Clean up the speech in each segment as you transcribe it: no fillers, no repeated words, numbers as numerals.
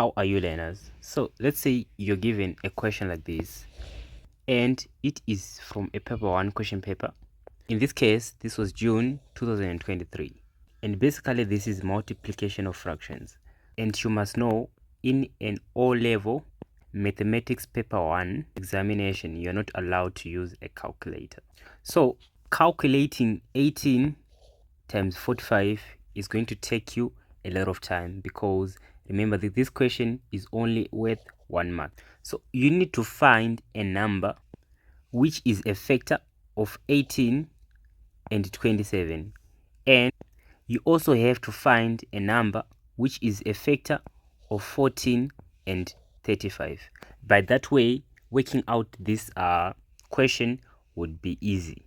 How are you, learners? So let's say you're given a question like this and it is from a paper 1 question paper. In this case, this was June 2023, and basically this is multiplication of fractions. And you must know, in an O-level mathematics paper 1 examination, you're not allowed to use a calculator. So calculating 18 times 45 is going to take you a lot of time, because remember that this question is only worth 1 mark. So you need to find a number which is a factor of 18 and 27, and you also have to find a number which is a factor of 14 and 35. By that way, working out this question would be easy.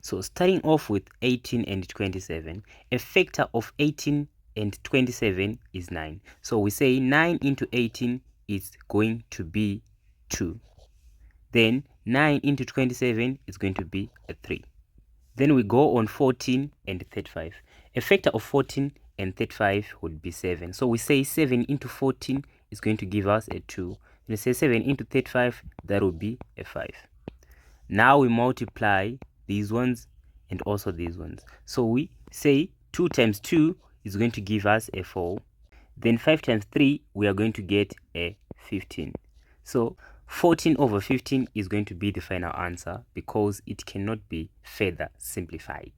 So starting off with 18 and 27, a factor of 18 and 27 is 9. So we say 9 into 18 is going to be 2. Then 9 into 27 is going to be a 3. Then we go on 14 and 35. A factor of 14 and 35 would be 7. So we say 7 into 14 is going to give us a 2. Then we say 7 into 35, that would be a 5. Now we multiply these ones and also these ones. So we say 2 times 2 is going to give us a 4. Then 5 times 3, we are going to get a 15. So 14 over 15 is going to be the final answer, because it cannot be further simplified.